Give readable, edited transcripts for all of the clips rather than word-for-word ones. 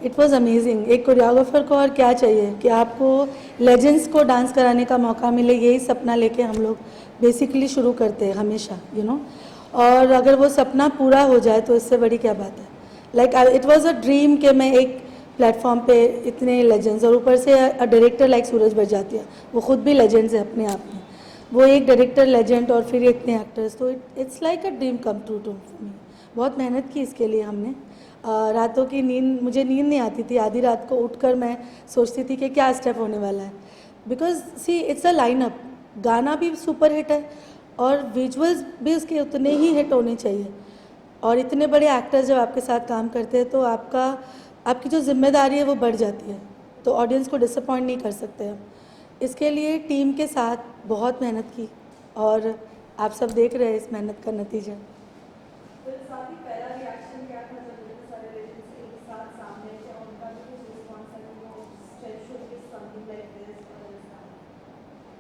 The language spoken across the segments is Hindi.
It was amazing. एक कोरियोग्राफर को और क्या चाहिए कि आपको लेजेंड्स को डांस कराने का मौका मिले, यही सपना लेके हम लोग बेसिकली शुरू करते हैं हमेशा, और अगर वो सपना पूरा हो जाए तो इससे बड़ी क्या बात है। Like it was a dream कि मैं एक प्लेटफॉर्म पे इतने लेजेंड्स, और ऊपर से डायरेक्टर लाइक सूरज बड़जात्या, वो खुद भी लेजेंड्स है अपने आप में, वो एक डायरेक्टर लेजेंड और फिर इतने एक्टर्स, तो it's like a dream come true to me. बहुत मेहनत की इसके लिए हमने। रातों की नींद, मुझे नींद नहीं आती थी, आधी रात को उठकर मैं सोचती थी कि क्या स्टेप होने वाला है, because see it's a lineup. गाना भी सुपर हिट है और विजुअल्स भी उसके उतने ही हिट होने चाहिए, और इतने बड़े एक्टर्स जब आपके साथ काम करते हैं तो आपकी जो जिम्मेदारी है वो बढ़ जाती है, तो ऑडियंस को डिसअपॉइंट नहीं कर सकते हम। इसके लिए टीम के साथ बहुत मेहनत की, और आप सब देख रहे हैं इस मेहनत का नतीजा।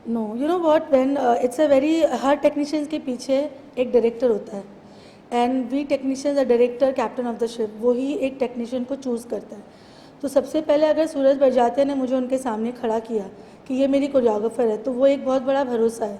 No, you know what, when it's a very, हर टेक्नीशियंस के पीछे एक डायरेक्टर होता है, and we technicians, a director captain of the ship, वो ही एक टेक्नीशियन को चूज़ करता है। तो सबसे पहले अगर सूरज बड़जात्या ने मुझे उनके सामने खड़ा किया कि ये मेरी कोरियोग्राफर है, तो वो एक बहुत बड़ा भरोसा है।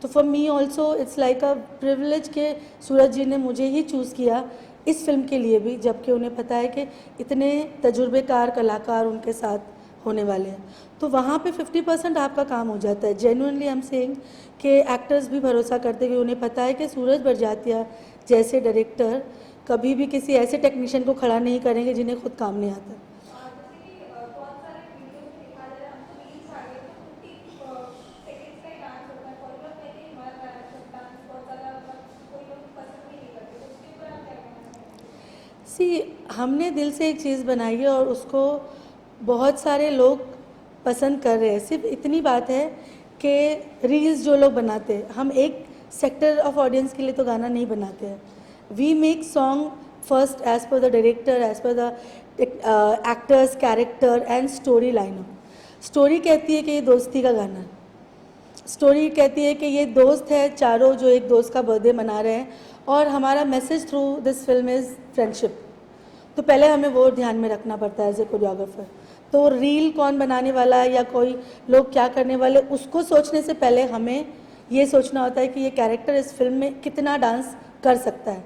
तो for me also it's like a privilege के सूरज जी ने मुझे ही चूज़ किया इस फिल्म के लिए भी, जबकि उन्हें पता है कि इतने तजुर्बेकार कलाकार उनके साथ होने वाले हैं। तो वहाँ पे 50% आपका काम हो जाता है। जेन्युइनली आई एम सेइंग कि एक्टर्स भी भरोसा करते हैं कि उन्हें पता है कि सूरज बड़जात्या जैसे डायरेक्टर कभी भी किसी ऐसे टेक्नीशियन को खड़ा नहीं करेंगे जिन्हें खुद काम नहीं आता। सी, हमने दिल से एक चीज़ बनाई है और उसको बहुत सारे लोग पसंद कर रहे हैं। सिर्फ इतनी बात है कि रील्स जो लोग बनाते हैं, हम एक सेक्टर ऑफ ऑडियंस के लिए तो गाना नहीं बनाते हैं। We make song first as per the director, as per the actors, character and story line. Story कहती है कि ये दोस्ती का गाना है, स्टोरी कहती है कि ये दोस्त है चारों जो एक दोस्त का बर्थडे मना रहे हैं, और हमारा message through this film is friendship. तो पहले हमें वो ध्यान में रखना पड़ता है एज ए कोरियोग्राफर। तो रील कौन बनाने वाला है या कोई लोग क्या करने वाले, उसको सोचने से पहले हमें ये सोचना होता है कि ये कैरेक्टर इस फिल्म में कितना डांस कर सकता है।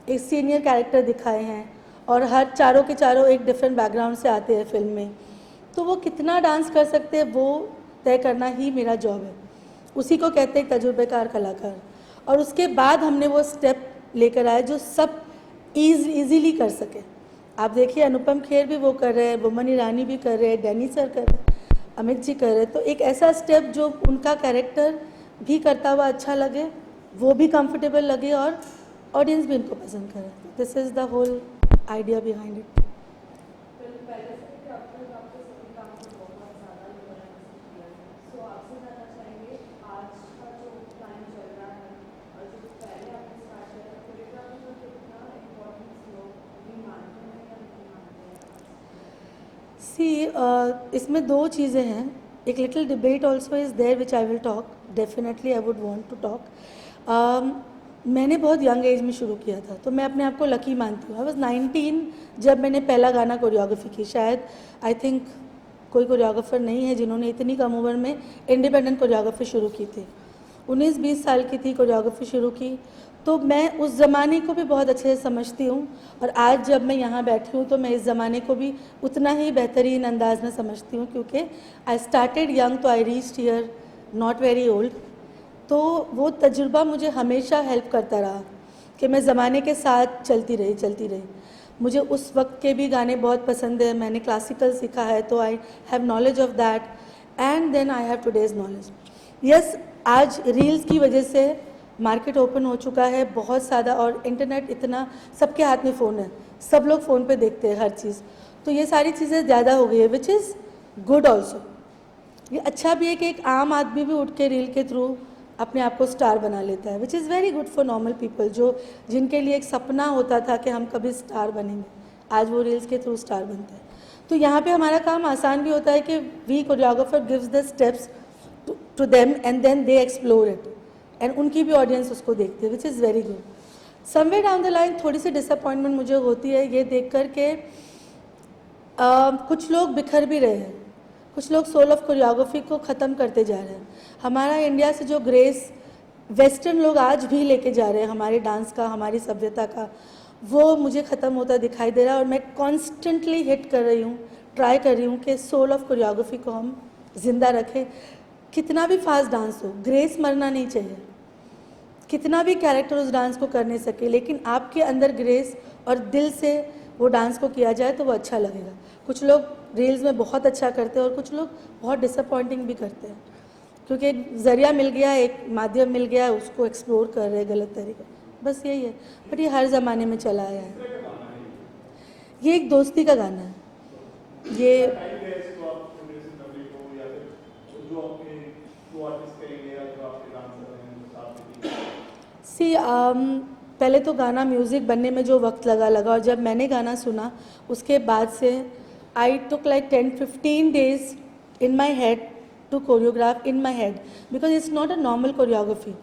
एक सीनियर कैरेक्टर दिखाए हैं और हर चारों के चारों एक डिफरेंट बैकग्राउंड से आते हैं फिल्म में, तो वो कितना डांस कर सकते हैं वो तय करना ही मेरा जॉब है। उसी को कहते हैं तजुर्बेकार कलाकार। और उसके बाद हमने वो स्टेप लेकर आए जो सब ईजीली कर सके। आप देखिए अनुपम खेर भी वो कर रहे हैं, बोमन ईरानी भी कर रहे हैं, डैनी सर कर रहे हैं, अमित जी कर रहे हैं। तो एक ऐसा स्टेप जो उनका कैरेक्टर भी करता हुआ अच्छा लगे, वो भी कंफर्टेबल लगे और ऑडियंस भी इनको पसंद करे। This is the whole idea behind it. See, इसमें दो चीज़ें हैं। एक little debate also is there which I will talk, definitely I would want to talk. मैंने बहुत यंग एज में शुरू किया था, तो मैं अपने आप को लकी मानती हूँ। आई वॉज 19 जब मैंने पहला गाना कोरियोग्राफी की। शायद आई थिंक कोई कोरियोग्राफर नहीं है जिन्होंने इतनी कम उम्र में इंडिपेंडेंट कोरियोग्राफी शुरू की थी। 19-20 साल की थी, कोरियोग्राफी शुरू की। तो मैं उस ज़माने को भी बहुत अच्छे से समझती हूँ, और आज जब मैं यहाँ बैठी हूँ तो मैं इस ज़माने को भी उतना ही बेहतरीन अंदाज में समझती हूँ, क्योंकि आई स्टार्टेड यंग तो I reached here not very old. तो वो तजुर्बा मुझे हमेशा हेल्प करता रहा कि मैं ज़माने के साथ चलती रही। मुझे उस वक्त के भी गाने बहुत पसंद है, मैंने क्लासिकल सीखा है, तो I have knowledge of that, and then I have today's knowledge. Yes, आज रील्स की वजह से मार्केट ओपन हो चुका है बहुत ज़्यादा, और इंटरनेट इतना, सबके हाथ में फ़ोन है, सब लोग फ़ोन पे देखते हैं हर चीज़। तो ये सारी चीज़ें ज़्यादा हो गई है, विच इज़ गुड ऑल्सो। ये अच्छा भी है कि एक आम आदमी भी उठ के रील के थ्रू अपने आप को स्टार बना लेता है, which is very good for normal people, जिनके लिए एक सपना होता था कि हम कभी स्टार बनेंगे, आज वो रील्स के थ्रू स्टार बनते हैं। तो यहाँ पे हमारा काम आसान भी होता है कि we choreographer gives the steps to them and then they explore it, and उनकी भी ऑडियंस उसको देखती है, which is very good. Somewhere down the line थोड़ी सी डिसअपॉइंटमेंट मुझे होती है ये देख कर के कुछ लोग बिखर भी रहे हैं, कुछ लोग सोल ऑफ कोरियोग्राफी को ख़त्म करते जा रहे हैं। हमारा इंडिया से जो ग्रेस वेस्टर्न लोग आज भी लेके जा रहे हैं हमारे डांस का, हमारी सभ्यता का, वो मुझे ख़त्म होता दिखाई दे रहा है। और मैं कॉन्स्टेंटली हिट कर रही हूँ, ट्राई कर रही हूँ कि सोल ऑफ कोरियोग्राफी को हम जिंदा रखें। कितना भी फास्ट डांस हो, ग्रेस मरना नहीं चाहिए। कितना भी कैरेक्टर उस डांस को कर नहीं सके, लेकिन आपके अंदर ग्रेस और दिल से वो डांस को किया जाए तो वो अच्छा लगेगा। कुछ लोग रील्स में बहुत अच्छा करते हैं और कुछ लोग बहुत डिसअपॉइंटिंग भी करते हैं, क्योंकि एक ज़रिया मिल गया, एक माध्यम मिल गया, उसको एक्सप्लोर कर रहे हैं गलत तरीके। बस यही है, बट ये हर ज़माने में चला आया है। ये एक दोस्ती का गाना है। ये सी पहले तो गाना म्यूज़िक बनने में जो वक्त लगा और जब मैंने गाना सुना उसके बाद से आई took like 10-15 days in my head to choreograph in my head because it's not a normal choreography।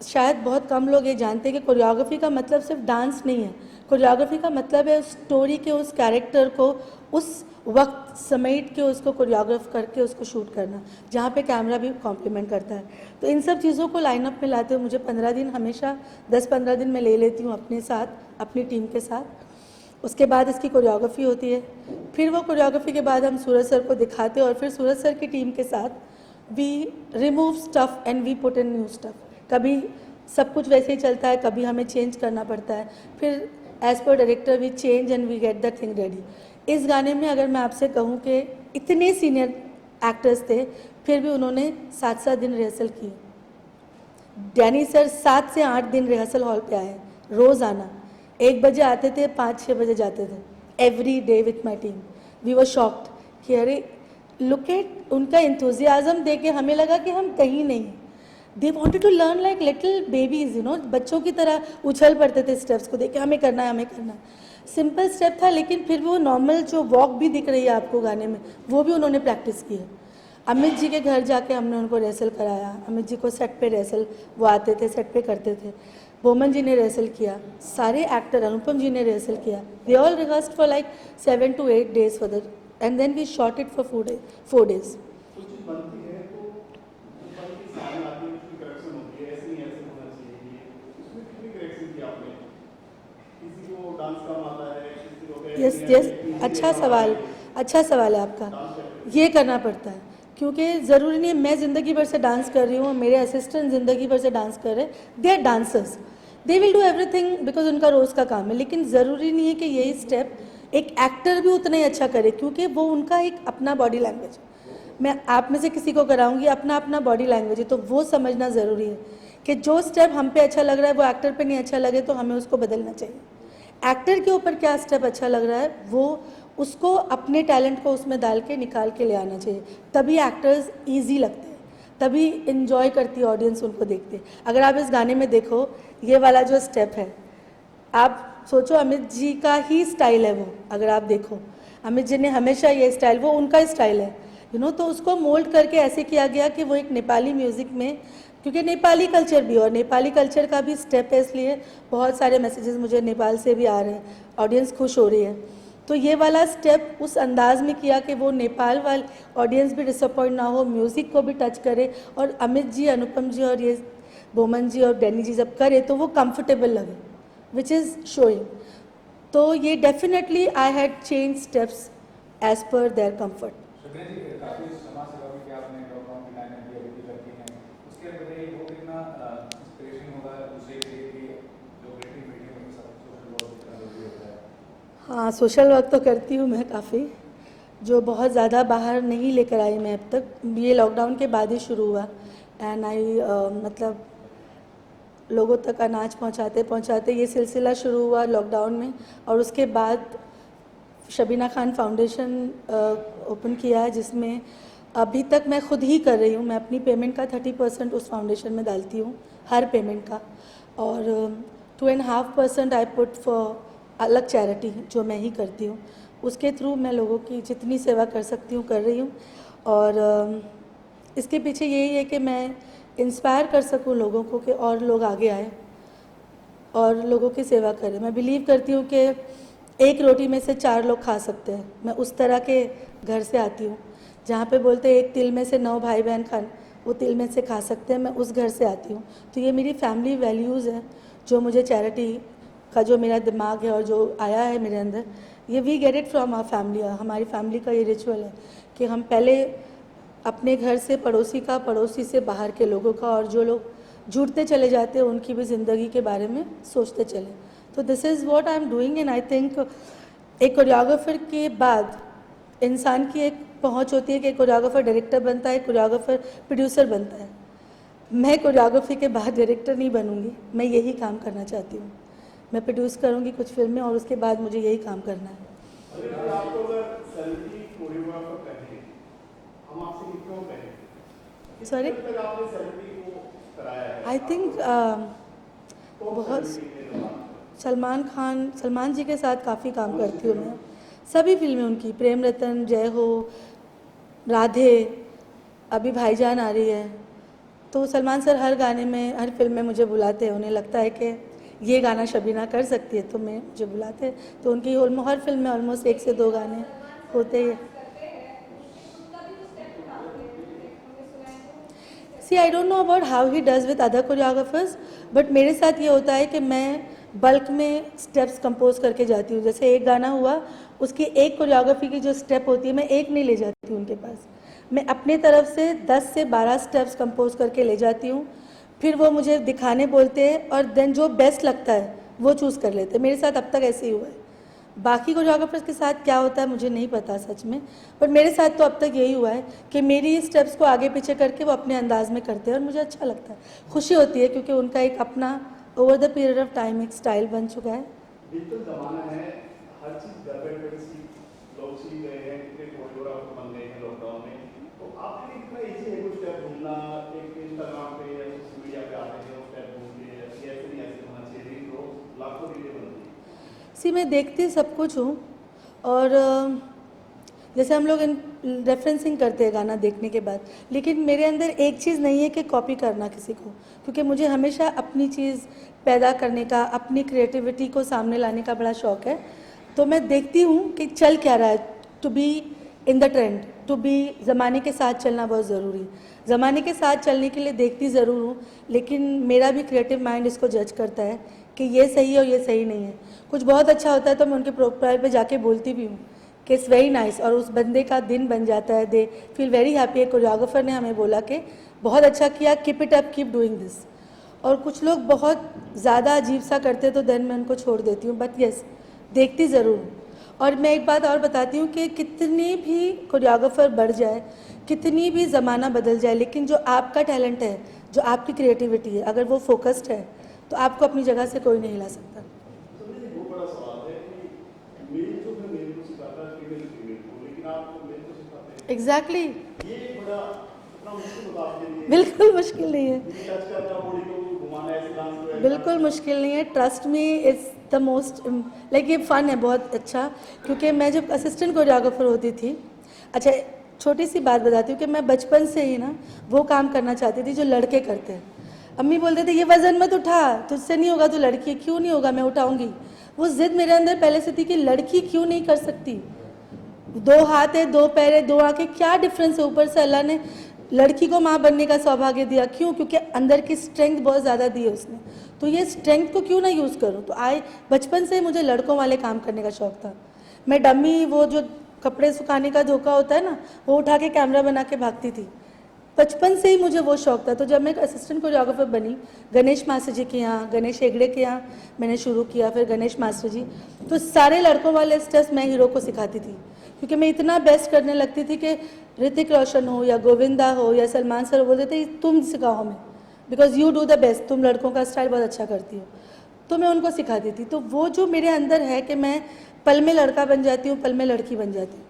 शायद बहुत कम लोग ये जानते हैं कि कोरियोग्राफी का मतलब सिर्फ डांस नहीं है। कोरियोग्राफी का मतलब है उस स्टोरी के, उस कैरेक्टर को उस वक्त समेट के उसको कोरियोग्राफ करके उसको शूट करना, जहाँ पे कैमरा भी कॉम्प्लीमेंट करता है। तो इन सब चीज़ों को लाइनअप में लाते हुए मुझे 15 दिन, हमेशा 10-15 दिन मैं ले लेती हूँ अपने साथ, अपनी टीम के साथ। उसके बाद इसकी कोरियोग्राफी होती है, फिर वो कोरियोग्राफी के बाद हम सूरज सर को दिखाते हैं और फिर सूरज सर की टीम के साथ we remove stuff and we put in new stuff. कभी सब कुछ वैसे ही चलता है, कभी हमें चेंज करना पड़ता है, फिर as per director we change and we get the thing ready. इस गाने में अगर मैं आपसे कहूँ कि इतने सीनियर एक्टर्स थे, फिर भी उन्होंने 7-7 दिन रिहर्सल की। डैनी सर 7 से 8 दिन रिहर्सल हॉल पे आए, रोज़ आना। 1 बजे आते थे, 5-6 बजे जाते थे, every day with my team. We were shocked कि अरे लुक एट, उनका इंथुजियाज़म देख के हमें लगा कि हम कहीं नहीं। They wanted to learn like little babies, you know, बच्चों की तरह उछल पड़ते थे स्टेप्स को देख के, हमें करना है, हमें करना है। सिंपल स्टेप था, लेकिन फिर वो नॉर्मल जो वॉक भी दिख रही है आपको गाने में, वो भी उन्होंने प्रैक्टिस की है। अमित जी के घर जाके हमने उनको रिहर्सल कराया। अमित जी को सेट पे रिहर्सल, वो आते थे, सेट पे करते थे। बोमन जी ने रिहर्सल किया, सारे एक्टर, अनुपम जी ने रिहर्सल किया। They all rehearsed for like 7 to 8 days for that and then we shot it for 4 days। Yes yes, अच्छा सवाल है आपका। ये करना पड़ता है, क्योंकि ज़रूरी नहीं है मैं ज़िंदगी भर से डांस कर रही हूँ, मेरे असिस्टेंट ज़िंदगी भर से डांस कर रहे हैं, they are dancers, they will do everything because उनका रोज़ का काम है। लेकिन ज़रूरी नहीं है कि यही स्टेप एक एक्टर भी उतना ही अच्छा करे, क्योंकि वो उनका एक अपना बॉडी लैंग्वेज है। मैं आप में से किसी को कराऊंगी, अपना अपना बॉडी लैंग्वेज है, तो वो समझना ज़रूरी है कि जो स्टेप हम पे अच्छा लग रहा है वो एक्टर पे नहीं अच्छा लगे तो हमें उसको बदलना चाहिए। एक्टर के ऊपर क्या स्टेप अच्छा लग रहा है, वो उसको अपने टैलेंट को उसमें डाल के निकाल के ले आना चाहिए, तभी एक्टर्स ईजी लगते हैं, तभी इन्जॉय करती है ऑडियंस उनको देखते। अगर आप इस गाने में देखो, ये वाला जो स्टेप है, आप सोचो अमित जी का ही स्टाइल है वो। अगर आप देखो, अमित जी ने हमेशा ये स्टाइल, वो उनका स्टाइल है, यू नो, तो उसको मोल्ड करके ऐसे किया गया कि वो एक नेपाली म्यूज़िक में, क्योंकि नेपाली कल्चर भी, और नेपाली कल्चर का भी स्टेप है, इसलिए बहुत सारे मैसेजेस मुझे नेपाल से भी आ रहे हैं, ऑडियंस खुश हो रही है। तो ये वाला स्टेप उस अंदाज में किया कि वो नेपाल वाले ऑडियंस भी डिसअपॉइंट ना हो, म्यूज़िक को भी टच करे, और अमित जी, अनुपम जी और ये बोमन जी और डैनी जी जब करे तो वो कंफर्टेबल लगे, विच इज़ शोइंग। तो ये definitely I had change steps as per their comfort. हाँ, सोशल वर्क तो करती हूँ मैं काफ़ी, जो बहुत ज़्यादा बाहर नहीं लेकर आई मैं अब तक। ये लॉकडाउन के बाद ही शुरू हुआ एंड आई मतलब लोगों तक अनाज पहुँचाते पहुँचाते ये सिलसिला शुरू हुआ लॉकडाउन में। और उसके बाद शबीना खान फाउंडेशन ओपन किया है, जिसमें अभी तक मैं खुद ही कर रही हूँ। मैं अपनी पेमेंट का 30% उस फाउंडेशन में डालती हूँ, हर पेमेंट का, और 2.5% आई पुट फॉर अलग चैरिटी जो मैं ही करती हूँ। उसके थ्रू मैं लोगों की जितनी सेवा कर सकती हूँ कर रही हूँ। और इसके पीछे यही है कि मैं इंस्पायर कर सकूँ लोगों को कि और लोग आगे आए और लोगों की सेवा करें। मैं बिलीव करती हूँ कि एक रोटी में से 4 लोग खा सकते हैं। मैं उस तरह के घर से आती हूँ जहाँ पे बोलते हैं एक तिल में से 9 भाई बहन खान वो तिल में से खा सकते हैं। मैं उस घर से आती हूँ। तो ये मेरी फैमिली वैल्यूज़ है जो मुझे चैरिटी का जो मेरा दिमाग है और जो आया है मेरे अंदर, ये we get it from our family. हमारी फैमिली का ये रिचुअल है कि हम पहले अपने घर से पड़ोसी का, पड़ोसी से बाहर के लोगों का, और जो लोग जुड़ते चले जाते हैं उनकी भी ज़िंदगी के बारे में सोचते चले। तो this is what I am doing. And I think एक कोरियोग्राफर के बाद इंसान की एक पहुंच होती है कि कोरियोग्राफर डायरेक्टर बनता है, कोरियोग्राफर प्रोड्यूसर बनता है। मैं कोरियोग्राफी के बाद डायरेक्टर नहीं बनूंगी, मैं यही काम करना चाहती हूँ। मैं प्रोड्यूस करूँगी कुछ फिल्में और उसके बाद मुझे यही काम करना है। सॉरी, आई थिंक बहुत सलमान जी के साथ काफ़ी काम करती हूँ मैं। सभी फिल्में उनकी, प्रेम रतन, जय हो, राधे, अभी भाईजान आ रही है। तो सलमान सर हर गाने में, हर फिल्म में मुझे बुलाते हैं। उन्हें लगता है कि ये गाना शबीना कर सकती है तो मुझे बुलाते हैं। तो उनकी हर फिल्म में ऑलमोस्ट 1 से 2 गाने होते ही। See I don't know about how he does with other choreographers, but मेरे साथ ये होता है कि मैं बल्क में स्टेप्स कंपोज करके जाती हूँ। जैसे एक गाना हुआ, उसकी एक कोरियोग्राफी की जो स्टेप होती है मैं एक नहीं ले जाती हूँ उनके पास, मैं अपने तरफ से 10 से 12 स्टेप्स कंपोज करके ले जाती हूँ। फिर वो मुझे दिखाने बोलते हैं और देन जो बेस्ट लगता है वो चूज़ कर लेते हैं। मेरे साथ अब तक ऐसे ही हुआ है। बाकी कोरियोग्राफर्स के साथ क्या होता है मुझे नहीं पता सच में, पर मेरे साथ तो अब तक यही हुआ है कि मेरी स्टेप्स को आगे पीछे करके वो अपने अंदाज में करते हैं और मुझे अच्छा लगता है, खुशी होती है, क्योंकि उनका एक अपना over the period of time एक स्टाइल बन चुका है। डिजिटल जमाना है, हर चीज घर बैठे लोग सीख रहे हैं, कितने कोरियोग्राफर बन गए हैं लॉकडाउन में। तो आपके लिए इतना इजी है कुछ स्टेप ढूंढना, एक इंस्टाग्राम पे या सोशल मीडिया पे आते हैं स्टेप ढूंढ लिए, ऐसे नहीं ऐसे होना चाहिए, रील तो लाखों रीलें बनती है। सी मैं देखती सब कुछ हूँ, और जैसे हम लोग रेफरेंसिंग करते हैं गाना देखने के बाद, लेकिन मेरे अंदर एक चीज़ नहीं है कि कॉपी करना किसी को, क्योंकि मुझे हमेशा अपनी चीज़ पैदा करने का, अपनी क्रिएटिविटी को सामने लाने का बड़ा शौक़ है। तो मैं देखती हूँ कि चल क्या रहा है, to be in the trend, to be ज़माने के साथ चलना बहुत ज़रूरी है। ज़माने के साथ चलने के लिए देखती ज़रूर हूँ, लेकिन मेरा भी क्रिएटिव माइंड इसको जज करता है कि ये सही है और ये सही नहीं है। कुछ बहुत अच्छा होता है तो मैं उनके प्रोफाइल पे जाके बोलती भी हूँ कि इट्स वेरी नाइस, और उस बंदे का दिन बन जाता है, दे फील वेरी हैप्पी। एक कोरियोग्राफर ने हमें बोला कि बहुत अच्छा किया, keep it up, keep doing this. और कुछ लोग बहुत ज़्यादा अजीब सा करते तो देन मैं उनको छोड़ देती हूँ, बट येस देखती ज़रूर हूँ। और मैं एक बात और बताती हूँ कि कितनी भी कोरियोग्राफर बढ़ जाए, कितनी भी ज़माना बदल जाए, लेकिन जो आपका टैलेंट है, जो आपकी क्रिएटिविटी है, अगर वो फोकस्ड है तो आपको अपनी जगह से कोई नहीं हिला सकता। एग्जैक्टली बिल्कुल मुश्किल नहीं है, बिल्कुल मुश्किल नहीं है। Trust me, it's the most like ये फ़न है बहुत अच्छा, क्योंकि मैं जब असिस्टेंट कोरियोग्राफर होती थी, अच्छा छोटी सी बात बताती हूँ कि मैं बचपन से ही ना वो काम करना चाहती थी जो लड़के करते हैं। अम्मी बोलते थे ये वज़न मत उठा, तुझसे नहीं होगा, तो लड़की क्यों नहीं होगा, मैं उठाऊंगी। वो ज़िद मेरे अंदर पहले से थी कि लड़की क्यों नहीं कर सकती, 2 हाथ है, 2 पैर है, 2 आंखें, क्या डिफरेंस है। ऊपर से अल्लाह ने लड़की को माँ बनने का सौभाग्य दिया, क्यों? क्योंकि अंदर की स्ट्रेंथ बहुत ज़्यादा दी है उसने, तो ये स्ट्रेंथ को क्यों ना यूज़ करूँ। तो बचपन से मुझे लड़कों वाले काम करने का शौक़ था। मैं डमी, वो जो कपड़े सुखाने का धोखा होता है ना, वो उठा के कैमरा बना के भागती थी। बचपन से ही मुझे वो शौक़ था। तो जब मैं असिस्टेंट कोरियोग्राफर बनी गणेश मास्टर जी के यहाँ, गणेश हेगड़े के यहाँ मैंने शुरू किया, फिर गणेश मास्टर जी, तो सारे लड़कों वाले स्टेप्स मैं हीरो को सिखाती थी, क्योंकि मैं इतना बेस्ट करने लगती थी कि ऋतिक रोशन हो या गोविंदा हो या सलमान सर बोलते थे तुम सिखाओ हमें, because you do the best, तुम लड़कों का स्टाइल बहुत अच्छा करती हो। तो मैं उनको सिखाती थी। तो वो जो मेरे अंदर है कि मैं पल में लड़का बन जाती हूँ, पल में लड़की बन जाती हूँ,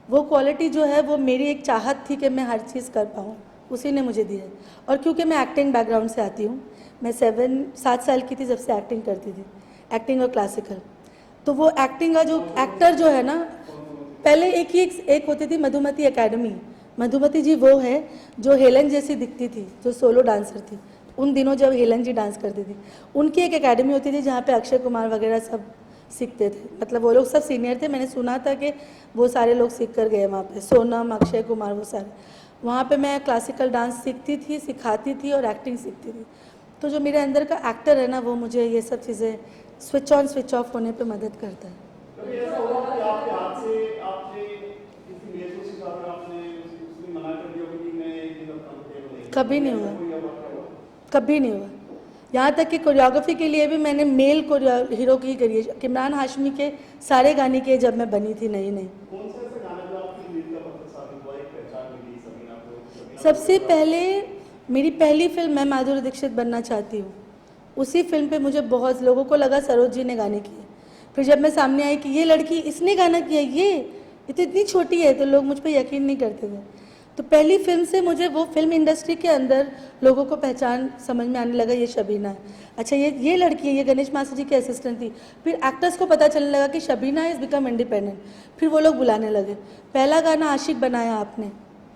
वो क्वालिटी जो है वो मेरी एक चाहत थी कि मैं हर चीज़ कर पाऊँ, उसी ने मुझे दी है। और क्योंकि मैं एक्टिंग बैकग्राउंड से आती हूँ, मैं 7 साल की थी जब से एक्टिंग करती थी, एक्टिंग और क्लासिकल। तो वो एक्टिंग का जो एक्टर जो है ना, पहले एक होती थी मधुमती एकेडमी, मधुमती जी वो है जो हेलन जैसी दिखती थी, जो सोलो डांसर थी उन दिनों जब हेलन जी डांस करती थी। उनकी एक एकेडमी होती थी जहाँ पे अक्षय कुमार वगैरह सब सीखते थे, मतलब वो लोग सब सीनियर थे, मैंने सुना था कि वो सारे लोग सीख कर गए वहाँ पे, सोनम, अक्षय कुमार, वो सारे। वहाँ पे मैं क्लासिकल डांस सीखती थी, सिखाती थी और एक्टिंग सीखती थी। तो जो मेरे अंदर का एक्टर है ना, वो मुझे ये सब चीज़ें स्विच ऑन स्विच ऑफ होने पे मदद करता है। कभी ऐसा हुआ कि आपके हाथ से आपने किसी मेल को सिखा कर आपने उसने मना कर दिया कि मैं ये करता हूँ टेबल नहीं, कभी नहीं ऐसा हुआ, कोई वाक़या हुआ? कभी नहीं हुआ। यहाँ तक कि कोरियोग्राफी के लिए भी मैंने मेल हीरो की करी है। इमरान हाशमी के सारे गाने किए जब मैं बनी थी नई नई। कौन सा ऐसा गाना जो आपकी रील का पत्र साबित हुआ, एक पहचान मिली सबीना को? सबीना सबसे को पहले मेरी पहली फिल्म मैं माधुरी दीक्षित बनना चाहती हूँ, उसी फिल्म पे मुझे बहुत लोगों को लगा सरोज जी ने गाने किए। फिर जब मैं सामने आई कि ये लड़की इसने गाना किया, ये तो इतनी छोटी है, तो लोग मुझ पर यकीन नहीं करते थे। तो पहली फिल्म से मुझे वो फिल्म इंडस्ट्री के अंदर लोगों को पहचान समझ में आने लगा, ये शबीना है, अच्छा ये लड़की है, ये गणेश मास्टर जी की असिस्टेंट थी। फिर एक्टर्स को पता चलने लगा कि शबीना इज़ बिकम इंडिपेंडेंट, फिर वो लोग बुलाने लगे। पहला गाना आशिक बनाया आपने,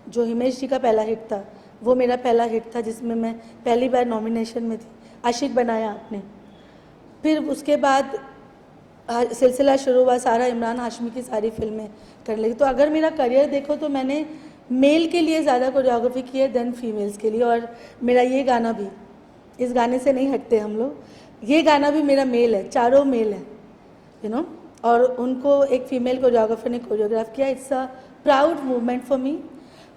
जो हिमेश जी का पहला हिट था, वो मेरा पहला हिट था जिसमें मैं पहली बार नॉमिनेशन में थी, आशिक बनाया आपने। फिर उसके बाद सिलसिला शुरू हुआ, सारा इमरान हाशमी की सारी फिल्में करने लगी। तो अगर मेरा करियर देखो तो मैंने मेल के लिए ज़्यादा कोरियोग्राफी की है देन फीमेल्स के लिए। और मेरा ये गाना भी, इस गाने से नहीं हटते हम लोग, ये गाना भी मेरा मेल है, चारों मेल है, यू नो। और उनको एक फीमेल कोरियोग्राफर ने कोरियोग्राफ किया। It's a proud movement for me.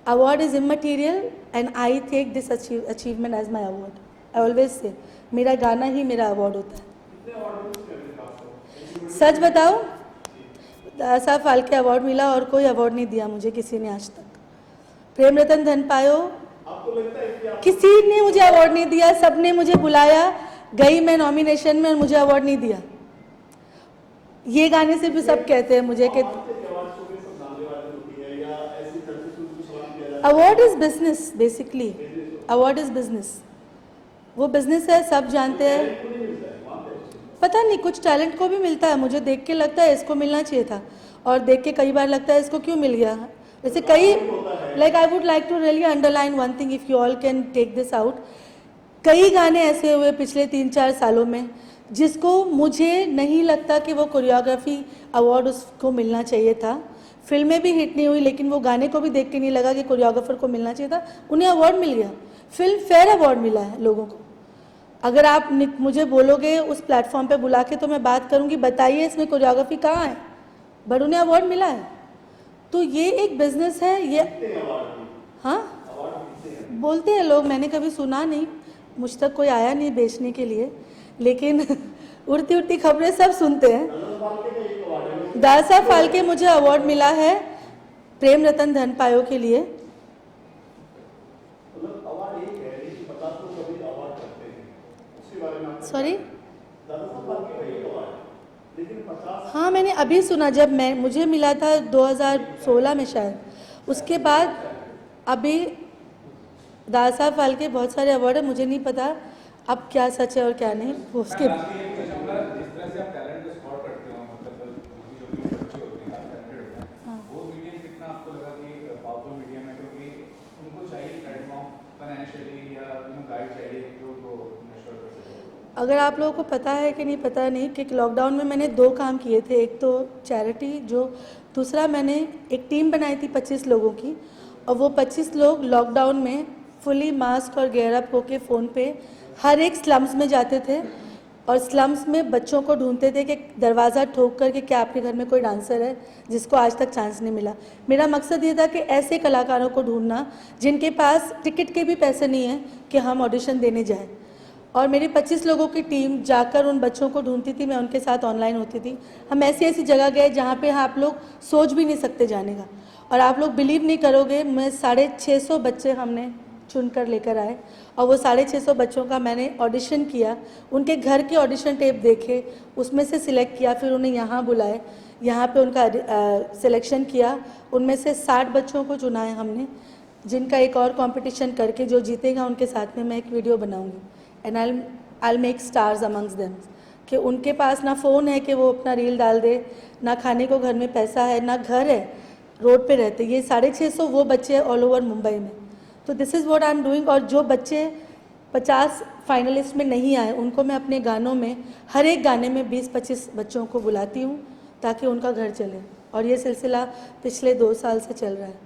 Award is immaterial and I take this achievement as my award. I always say मेरा गाना ही मेरा अवार्ड होता है। कितने अवार्ड मिले आपको? सच बताओ, 10 फाल्के अवार्ड मिला और कोई अवार्ड नहीं दिया मुझे किसी ने आज तक। प्रेम रतन धन पायो, आपको लगता है कि आप किसी ने मुझे अवार्ड नहीं दिया, सबने मुझे बुलाया, गई मैं नॉमिनेशन में और मुझे अवार्ड नहीं दिया। ये गाने से भी सब कहते हैं मुझे कि अवार्ड शो में सब जानने वाली होती है या ऐसी तरह से कुछ सवाल किया जाता है? Award is business, basically award is business, वो बिजनेस है, सब जानते हैं। को नहीं मिलता है वहाँ पे? पता नहीं, कुछ टैलेंट को भी मिलता है, मुझे देख के लगता है इसको मिलना चाहिए था, और देख के कई बार लगता है इसको क्यों मिल गया। जैसे कई, like I would like to really underline one thing, if you all can take this out. कई गाने ऐसे हुए पिछले 3-4 सालों में जिसको मुझे नहीं लगता कि वो कोरियोग्राफी अवार्ड उसको मिलना चाहिए था। फिल्में भी हिट नहीं हुई, लेकिन वो गाने को भी देख के नहीं लगा कि कोरियोग्राफर को मिलना चाहिए था, उन्हें अवार्ड मिल गया। फिल्म फेयर अवार्ड मिला है लोगों को। अगर आप मुझे बोलोगे उस प्लेटफॉर्म पे बुला के तो मैं बात करूंगी, बताइए इसमें कोरियोग्राफी कहाँ है, बट उन्हें अवार्ड मिला है। तो ये एक बिजनेस है ये। हाँ, बोलते हैं लोग, मैंने कभी सुना नहीं, मुझ तक कोई आया नहीं बेचने के लिए, लेकिन उड़ती उड़ती खबरें सब सुनते हैं। 10 फाल्के मुझे अवार्ड मिला है प्रेम रतन धन पायो के लिए। सॉरी, हाँ मैंने अभी सुना, जब मुझे मिला था 2016 में शायद, उसके बाद अभी 10 फाल्के बहुत सारे अवार्ड है, मुझे नहीं पता अब क्या सच है और क्या नहीं उसके। अगर आप लोगों को पता है कि नहीं पता नहीं कि लॉकडाउन में मैंने 2 काम किए थे, एक तो चैरिटी, जो दूसरा मैंने एक टीम बनाई थी 25 लोगों की, और वो 25 लोग लॉकडाउन में फुली मास्क और गेयर अप होके फ़ोन पे हर एक स्लम्स में जाते थे और स्लम्स में बच्चों को ढूंढते थे कि दरवाज़ा ठोक कर के क्या आपके घर में कोई डांसर है जिसको आज तक चांस नहीं मिला। मेरा मकसद ये था कि ऐसे कलाकारों को ढूंढना जिनके पास टिकट के भी पैसे नहीं हैं कि हम ऑडिशन देने जाएं। और मेरी 25 लोगों की टीम जाकर उन बच्चों को ढूंढती थी, मैं उनके साथ ऑनलाइन होती थी। हम ऐसी ऐसी जगह गए जहाँ पे आप लोग सोच भी नहीं सकते जाने का, और आप लोग बिलीव नहीं करोगे, मैं 650 बच्चे हमने चुन कर लेकर आए, और वो 650 बच्चों का मैंने ऑडिशन किया, उनके घर के ऑडिशन टेप देखे, उसमें से सिलेक्ट किया, फिर उन्हें यहाँ बुलाए, यहाँ पे उनका सिलेक्शन किया, उनमें से 60 बच्चों को चुना है हमने, जिनका एक और कंपटीशन करके जो जीतेगा उनके साथ में मैं एक वीडियो बनाऊंगी, and I make stars amongst them. कि उनके पास ना फ़ोन है कि वो अपना रील डाल दे, ना खाने को घर में पैसा है, ना घर है, रोड पे रहते। ये 650 वो बच्चे ऑल ओवर मुंबई में। तो this is what I am doing. और जो बच्चे 50 फाइनलिस्ट में नहीं आए उनको मैं अपने गानों में हर एक गाने में 20-25 बच्चों को बुलाती हूँ ताकि उनका घर चले, और ये सिलसिला पिछले 2 साल से चल रहा है।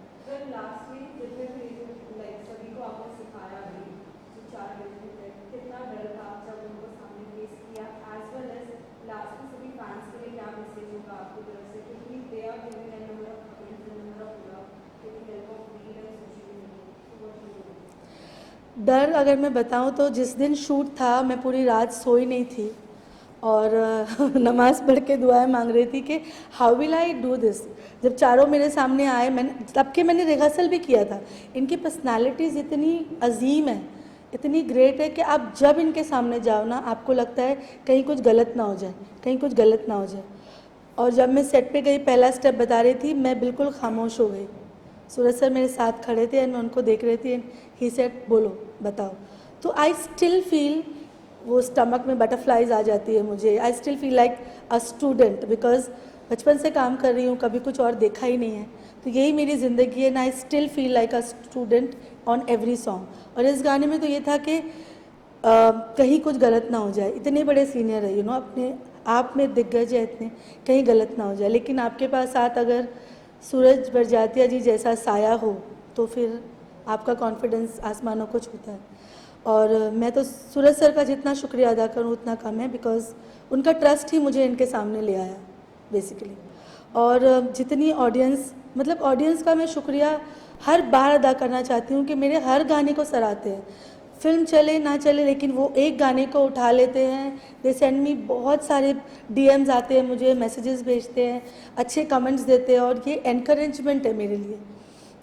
डर अगर मैं बताऊं तो जिस दिन शूट था मैं पूरी रात सोई नहीं थी और नमाज़ पढ़ के दुआएं मांग रही थी कि how will I do this. जब चारों मेरे सामने आए, मैंने तब के मैंने रिहर्सल भी किया था। इनकी पर्सनालिटीज़ इतनी अजीम है, इतनी ग्रेट है कि आप जब इनके सामने जाओ ना आपको लगता है कहीं कुछ गलत ना हो जाए, कहीं कुछ गलत ना हो जाए। और जब मैं सेट पे गई, पहला स्टेप बता रही थी, मैं बिल्कुल खामोश हो गई। सूरज सर मेरे साथ खड़े थे एंड मैं उनको देख रही थी एंड ही सेड बोलो बताओ। तो आई स्टिल फील, वो स्टमक में बटरफ्लाइज आ जाती है मुझे। I still feel like a student because बचपन से काम कर रही हूँ, कभी कुछ और देखा ही नहीं है। तो यही मेरी ज़िंदगी है and I still feel like a student on every song. और इस गाने में तो ये था कि कहीं कुछ गलत ना हो जाए। इतने बड़े सीनियर है अपने आप में दिग्गज है इतने, कहीं गलत ना हो जाए। लेकिन आपके पास साथ अगर सूरज बरजातिया जी जैसा साया हो तो फिर आपका कॉन्फिडेंस आसमानों को छूता है। और मैं तो सूरज सर का जितना शुक्रिया अदा करूं उतना कम है, बिकॉज़ उनका ट्रस्ट ही मुझे इनके सामने ले आया बेसिकली। और जितनी ऑडियंस, मतलब ऑडियंस का मैं शुक्रिया हर बार अदा करना चाहती हूँ कि मेरे हर गाने को सराहते हैं। फिल्म चले ना चले लेकिन वो एक गाने को उठा लेते हैं। दे सेंड मी बहुत सारे डीएम्स आते हैं मुझे, मैसेजेस भेजते हैं, अच्छे कमेंट्स देते हैं, और ये एनकरेजमेंट है मेरे लिए।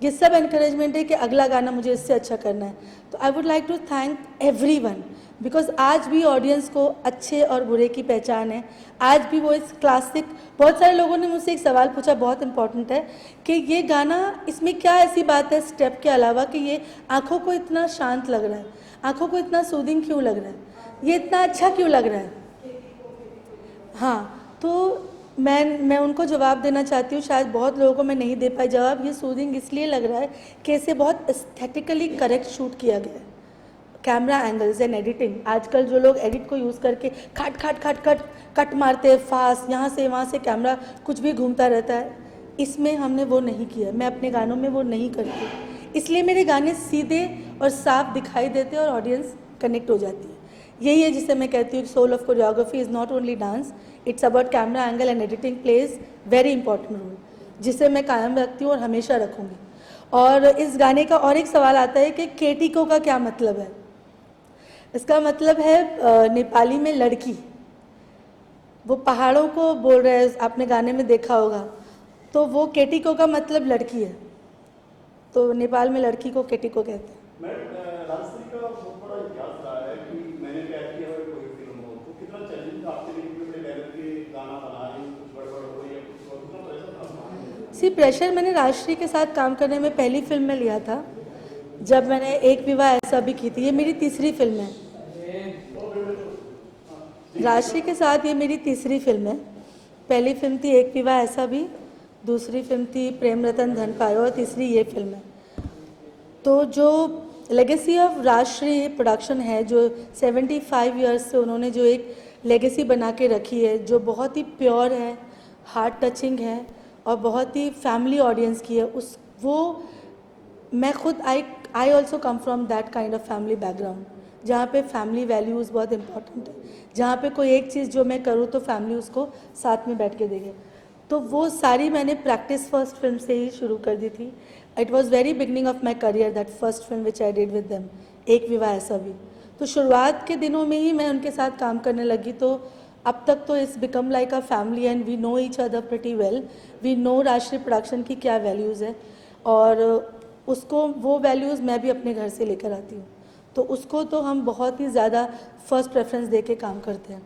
ये सब एनकरेजमेंट है कि अगला गाना मुझे इससे अच्छा करना है। तो I would like to thank everyone, because आज भी ऑडियंस को अच्छे और बुरे की पहचान है। आज भी वो इस क्लासिक, बहुत सारे लोगों ने मुझसे एक सवाल पूछा, बहुत इंपॉर्टेंट है, कि ये गाना, इसमें क्या ऐसी बात है स्टेप के अलावा कि ये आँखों को इतना शांत लग रहा है, आँखों को इतना सूदिंग क्यों लग रहा है, ये इतना अच्छा क्यों लग रहा है। हाँ, तो मैं उनको जवाब देना चाहती हूँ, शायद बहुत लोगों को मैं नहीं दे पाई जवाब। ये सूदिंग इसलिए लग रहा है कि इसे बहुत एस्थेटिकली करेक्ट शूट किया गया है। कैमरा एंगल्स एंड एडिटिंग, आजकल जो लोग एडिट को यूज़ करके खट खट खट खट कट मारते हैं फास्ट, यहाँ से वहाँ से कैमरा कुछ भी घूमता रहता है, इसमें हमने वो नहीं किया। मैं अपने गानों में वो नहीं करती, इसलिए मेरे गाने सीधे और साफ दिखाई देते हैं और ऑडियंस कनेक्ट हो जाती है। यही है जिसे मैं कहती हूँ soul of choreography is not only dance, it's about camera angle and editing plays very important role, जिसे मैं कायम रखती हूँ और हमेशा रखूँगी। और इस गाने का और एक सवाल आता है कि केटिको का क्या मतलब है। इसका मतलब है नेपाली में लड़की। वो पहाड़ों को बोल रहे हैं, आपने गाने में देखा होगा। तो वो केटिको का मतलब लड़की है, तो नेपाल में लड़की को केटिको कहते हैं। मैडम, राजश्री का बहुत बड़ा इतिहास रहा है कि मैंने क्या किया और कोई फिल्म हो, तो कितना चैलेंज था आपके लिए, कितने लेवल के गाना बना रहे हैं, कुछ गड़बड़ हो या कुछ और, कितना प्रेशर था? सी प्रेशर मैंने राजश्री के साथ काम करने में पहली फिल्म में लिया था, जब मैंने एक विवाह ऐसा भी की थी। ये मेरी तीसरी फिल्म है राजश्री के साथ, ये मेरी तीसरी फिल्म है। पहली फिल्म थी एक विवाह ऐसा भी, दूसरी फिल्म थी प्रेम रतन धन पायो, और तीसरी ये फिल्म है। तो जो लेगेसी ऑफ राजश्री प्रोडक्शन है, जो 75 ईयर्स से उन्होंने जो एक लेगेसी बना के रखी है, जो बहुत ही प्योर है, हार्ट टचिंग है और बहुत ही फैमिली ऑडियंस की है, उस वो मैं खुद I also come from that kind of family background, जहाँ पे फैमिली वैल्यूज़ बहुत इंपॉर्टेंट है, जहाँ पे कोई एक चीज़ जो मैं करूँ तो फैमिली उसको साथ में बैठ के देखे। तो वो सारी मैंने प्रैक्टिस फर्स्ट फिल्म से ही शुरू कर दी थी। It was very beginning of my career that first film which I did with them, एक विवाह ऐसा भी। तो शुरुआत के दिनों में ही मैं उनके साथ काम करने लगी, तो अब तक तो it's become like a family and we know each other pretty well. We know Rajshri production की क्या वैल्यूज़ है, और उसको वो वैल्यूज़ मैं भी अपने घर से लेकर आती हूँ, तो उसको तो हम बहुत ही ज़्यादा फर्स्ट प्रेफरेंस दे के काम करते हैं।